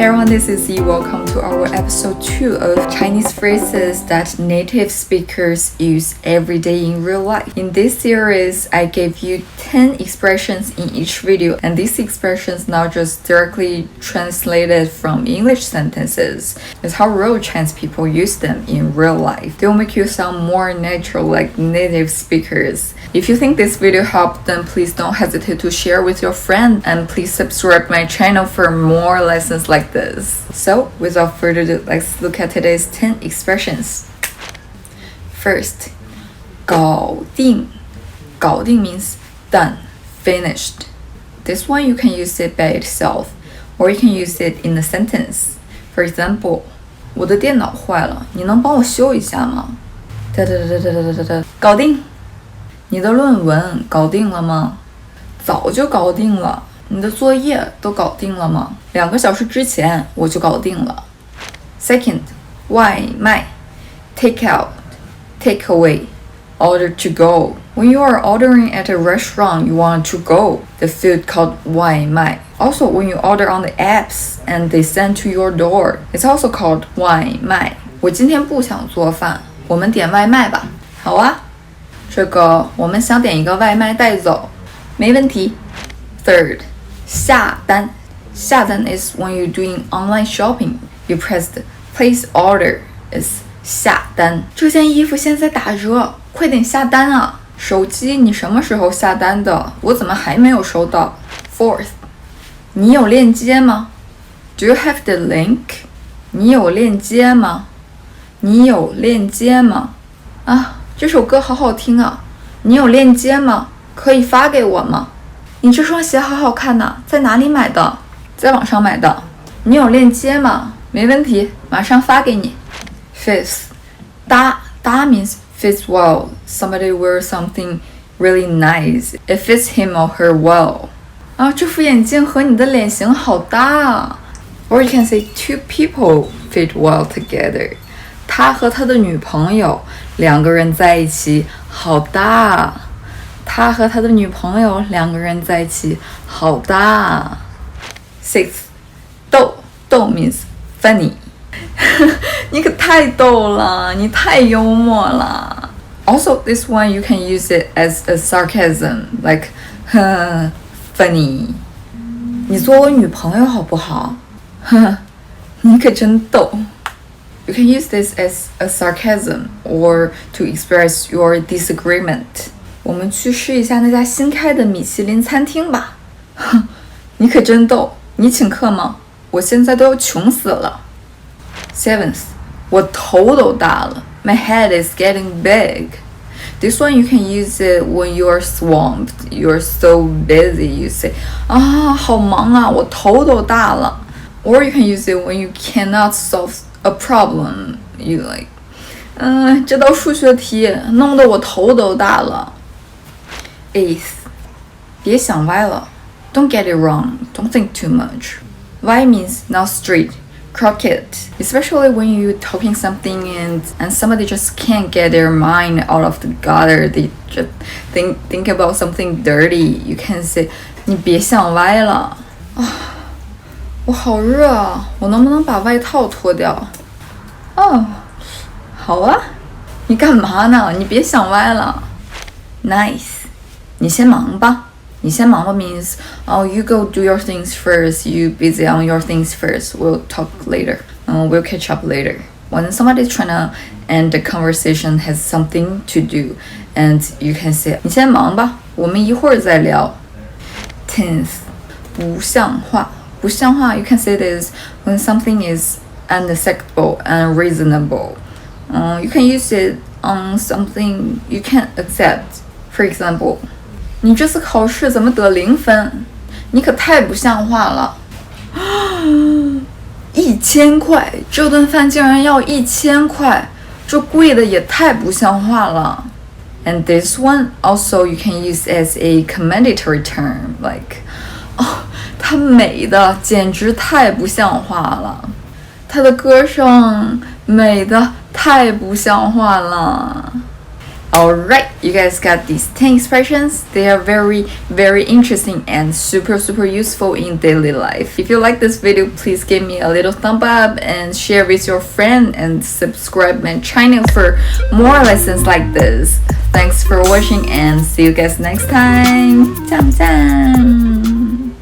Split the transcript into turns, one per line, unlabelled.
Hey everyone, this is Yi. Welcome to our episode 2 of Chinese phrases that native speakers use every day in real life. In this series, I gave you 10 expressions in each video, and these expressions not just directly translated from English sentences. It's how real Chinese people use them in real life. They will make you sound more natural like native speakers. If you think this video helped, then please don't hesitate to share with your friend, and please subscribe my channel for more lessons like this. So, without further ado, let's look at today's 10 expressions. First, 搞定. 搞定 means done, finished. This one you can use it by itself, or you can use it in a sentence. For example, 我的电脑坏了，你能帮我修一下吗？搞定。你的论文搞定了吗？早就搞定了。你的作业都搞定了吗？2个小时之前我就搞定了。Second, 外卖 take out, take away, order to go. When you are ordering at a restaurant you want to go, the food called 外卖. Also, when you order on the apps and they send to your door, it's also called 外卖。我今天不想做饭，我们点外卖吧。好啊，这个我们想点一个外卖带走，没问题。Third, 下单 is when you're doing online shopping. You press the place order is 下单。这件衣服现在打折，快点下单啊！手机你什么时候下单的？我怎么还没有收到？ Fourth, 你有链接吗？ Do you have the link? 你有链接吗？你有链接吗？啊，这首歌好好听啊！你有链接吗？可以发给我吗？你这双鞋好好看呐，在哪里买的？在网上买的。你有链接吗？没问题，马上发给你。Fifth, 搭 means fits well. Somebody wears something really nice. It fits him or her well. 啊，这副眼镜和你的脸型好搭啊。Or you can say two people fit well together. 他和他的女朋友2个人在一起好搭啊。他和他的女朋友2个人在一起好搭啊。Sixth, 逗 means funny. 你可太逗了，你太幽默了。Also, this one you can use it as a sarcasm, like, funny. 你做我女朋友好不好？你可真逗。You can use this as a sarcasm or to express your disagreement. 我们去试一下那家新开的米其林餐厅吧。哼，你可真逗，你请客吗？我现在都要穷死了。Seventh, 我头都大了。My head is getting big. This one you can use it when you are swamped. You are so busy. You say, 啊，好忙啊，我头都大了。Or you can use it when you cannot solve a problem. You like, 这道数学题弄得我头都大了。Eighth, 别想歪了。Don't get it wrong. Don't think too much. 歪 means not straight, crooked. Especially when you're talking something and somebody just can't get their mind out of the gutter. They just think about something dirty. You can say, 你别想歪了。啊，我好热啊，我能不能把外套脱掉？哦，好啊。你干嘛呢？你别想歪了。Nice. 你先忙吧。你先忙吧 means, oh, you go do your things first. You busy on your things first. We'll talk later. We'll catch up later. When somebody's trying to end the conversation has something to do, and you can say, 你先忙吧，我们一会儿再聊。Tenth, 不像话。不像话 you can say this when something is unacceptable and unreasonable. You can use it on something you can't accept. For example, 你这次考试怎么得0分？你可太不像话了。1000块，这顿饭竟然要1000块，这贵的也太不像话了。And this one also you can use as a commendatory term, like, 她美的简直太不像话了。她的歌声美的太不像话了。Alright, you guys got these 10 expressions. They are very, very interesting and super useful in daily life. If you like this video, please give me a little thumb up and share with your friend and subscribe my channel for more lessons like this. Thanks for watching and see you guys next time. 再见。